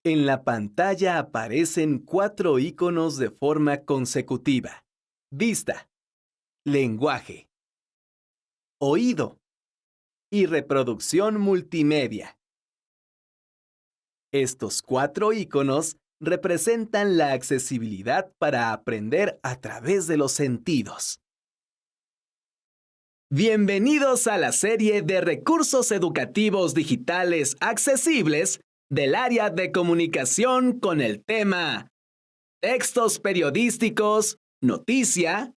En la pantalla aparecen 4 iconos de forma consecutiva. Vista, lenguaje, oído y reproducción multimedia. Estos 4 iconos representan la accesibilidad para aprender a través de los sentidos. Bienvenidos a la serie de recursos educativos digitales accesibles del área de comunicación con el tema textos periodísticos, noticia,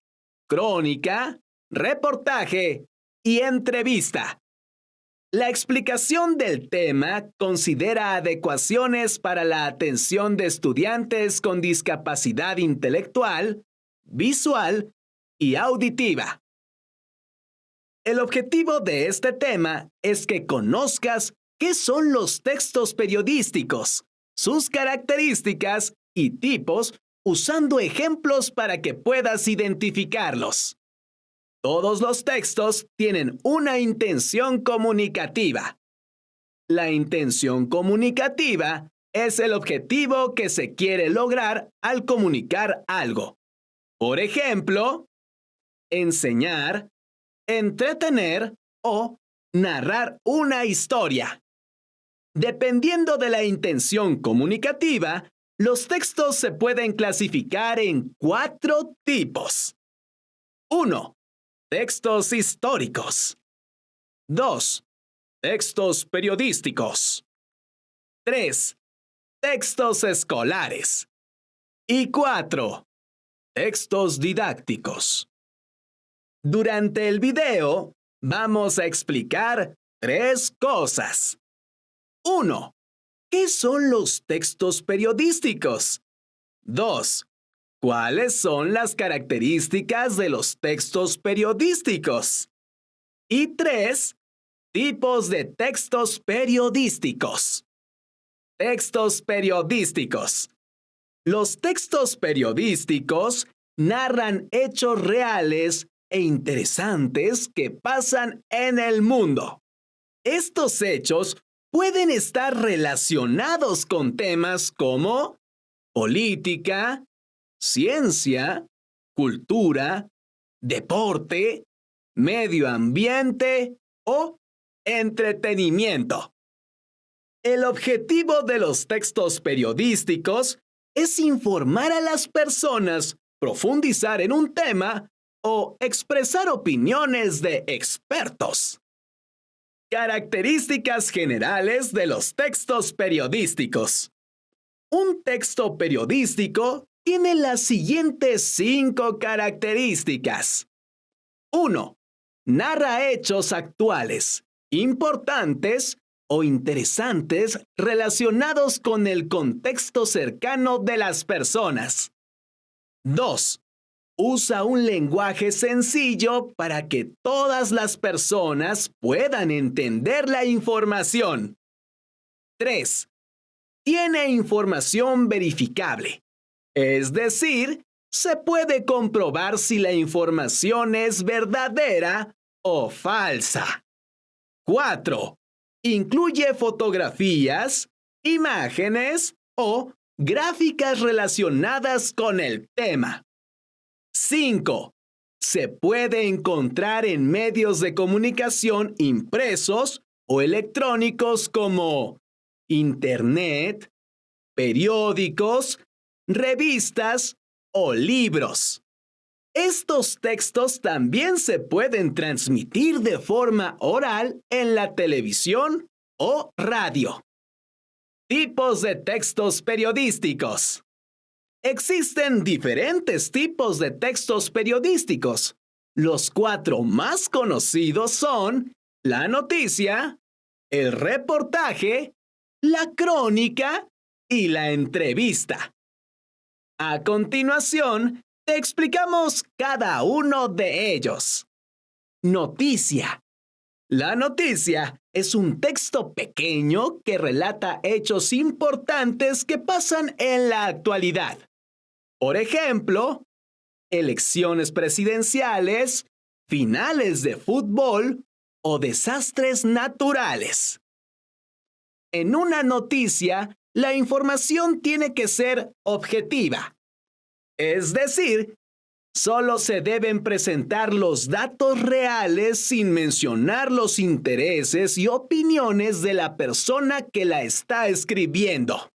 crónica, reportaje y entrevista. La explicación del tema considera adecuaciones para la atención de estudiantes con discapacidad intelectual, visual y auditiva. El objetivo de este tema es que conozcas qué son los textos periodísticos, sus características y tipos, usando ejemplos para que puedas identificarlos. Todos los textos tienen una intención comunicativa. La intención comunicativa es el objetivo que se quiere lograr al comunicar algo. Por ejemplo, enseñar, entretener o narrar una historia. Dependiendo de la intención comunicativa, los textos se pueden clasificar en 4 tipos. 1. Textos históricos. 2. Textos periodísticos. 3. Textos escolares. Y 4. Textos didácticos. Durante el video, vamos a explicar 3 cosas. 1. ¿Qué son los textos periodísticos? 2. ¿Cuáles son las características de los textos periodísticos? Y 3. Tipos de textos periodísticos. Textos periodísticos. Los textos periodísticos narran hechos reales e interesantes que pasan en el mundo. Estos hechos pueden estar relacionados con temas como política, ciencia, cultura, deporte, medio ambiente o entretenimiento. El objetivo de los textos periodísticos es informar a las personas, profundizar en un tema o expresar opiniones de expertos. Características generales de los textos periodísticos. Un texto periodístico tiene las siguientes 5 características. 1. Narra hechos actuales, importantes o interesantes relacionados con el contexto cercano de las personas. 2. Usa un lenguaje sencillo para que todas las personas puedan entender la información. 3. Tiene información verificable. Es decir, se puede comprobar si la información es verdadera o falsa. 4. Incluye fotografías, imágenes o gráficas relacionadas con el tema. 5. Se puede encontrar en medios de comunicación impresos o electrónicos como Internet, periódicos, revistas o libros. Estos textos también se pueden transmitir de forma oral en la televisión o radio. Tipos de textos periodísticos. Existen diferentes tipos de textos periodísticos. Los 4 más conocidos son la noticia, el reportaje, la crónica y la entrevista. A continuación, te explicamos cada uno de ellos. Noticia. La noticia es un texto pequeño que relata hechos importantes que pasan en la actualidad. Por ejemplo, elecciones presidenciales, finales de fútbol o desastres naturales. En una noticia La información tiene que ser objetiva. Es decir, solo se deben presentar los datos reales sin mencionar los intereses y opiniones de la persona que la está escribiendo.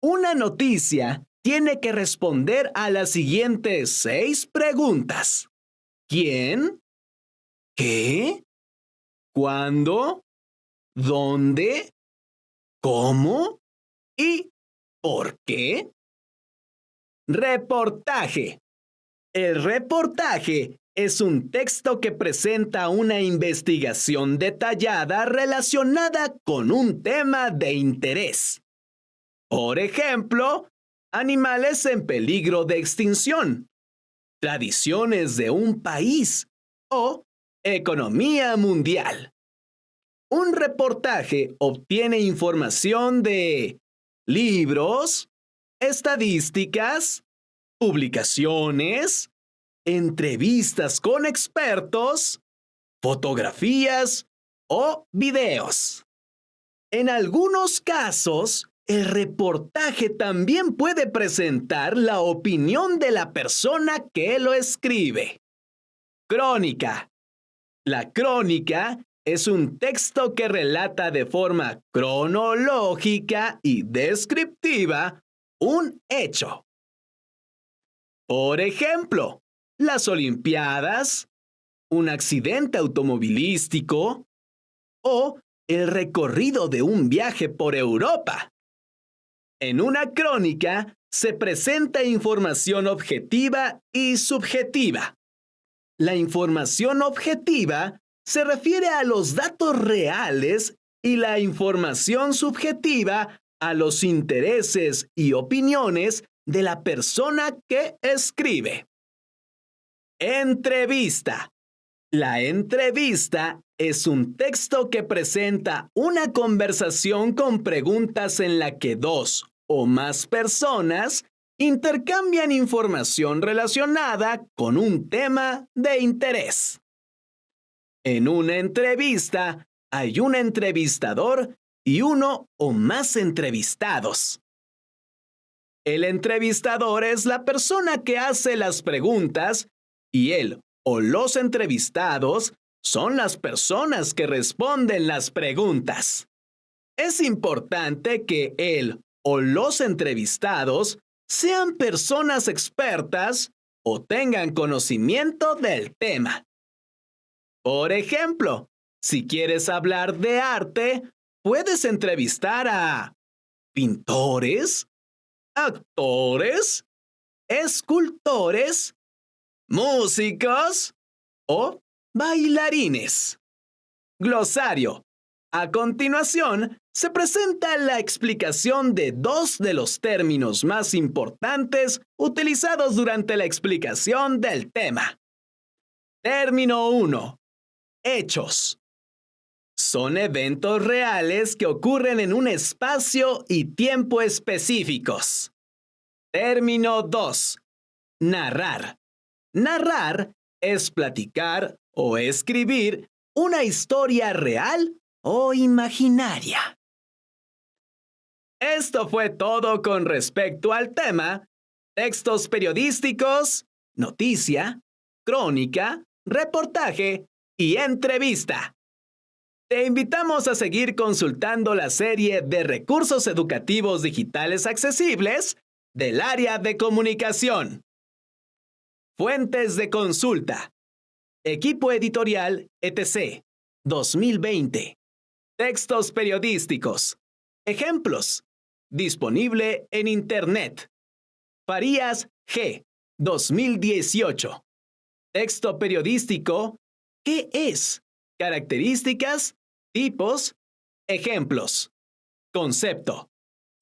Una noticia tiene que responder a las siguientes 6 preguntas. ¿Quién? ¿Qué? ¿Cuándo? ¿Dónde? ¿Cómo? ¿Y por qué? Reportaje. El reportaje es un texto que presenta una investigación detallada relacionada con un tema de interés. Por ejemplo, animales en peligro de extinción, tradiciones de un país o economía mundial. Un reportaje obtiene información de libros, estadísticas, publicaciones, entrevistas con expertos, fotografías o videos. En algunos casos, el reportaje también puede presentar la opinión de la persona que lo escribe. Crónica. La crónica es un texto que relata de forma cronológica y descriptiva un hecho. Por ejemplo, las Olimpiadas, un accidente automovilístico o el recorrido de un viaje por Europa. En una crónica se presenta información objetiva y subjetiva. La información objetiva se refiere a los datos reales y la información subjetiva a los intereses y opiniones de la persona que escribe. Entrevista. La entrevista es un texto que presenta una conversación con preguntas en la que 2 o más personas intercambian información relacionada con un tema de interés. En una entrevista hay un entrevistador y uno o más entrevistados. El entrevistador es la persona que hace las preguntas y él o los entrevistados son las personas que responden las preguntas. Es importante que él o los entrevistados sean personas expertas o tengan conocimiento del tema. Por ejemplo, si quieres hablar de arte, puedes entrevistar a pintores, actores, escultores, músicos o bailarines. Glosario. A continuación, se presenta la explicación de 2 de los términos más importantes utilizados durante la explicación del tema. Término 1. Hechos. Son eventos reales que ocurren en un espacio y tiempo específicos. Término 2. Narrar. Narrar es platicar o escribir una historia real o imaginaria. Esto fue todo con respecto al tema textos periodísticos, noticia, crónica, reportaje y entrevista. Te invitamos a seguir consultando la serie de recursos educativos digitales accesibles del área de comunicación. Fuentes de consulta. Equipo editorial ETC 2020. Textos periodísticos. Ejemplos. Disponible en Internet. Farías G. 2018. Texto periodístico. ¿Qué es? Características, tipos, ejemplos. Concepto.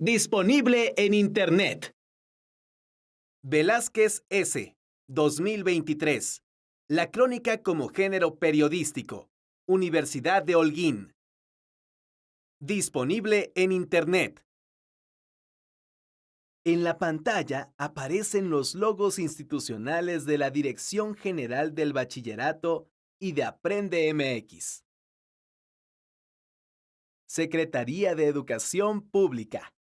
Disponible en Internet. Velázquez S. 2023. La crónica como género periodístico. Universidad de Holguín. Disponible en Internet. En la pantalla aparecen los logos institucionales de la Dirección General del Bachillerato y de Aprende MX. Secretaría de Educación Pública.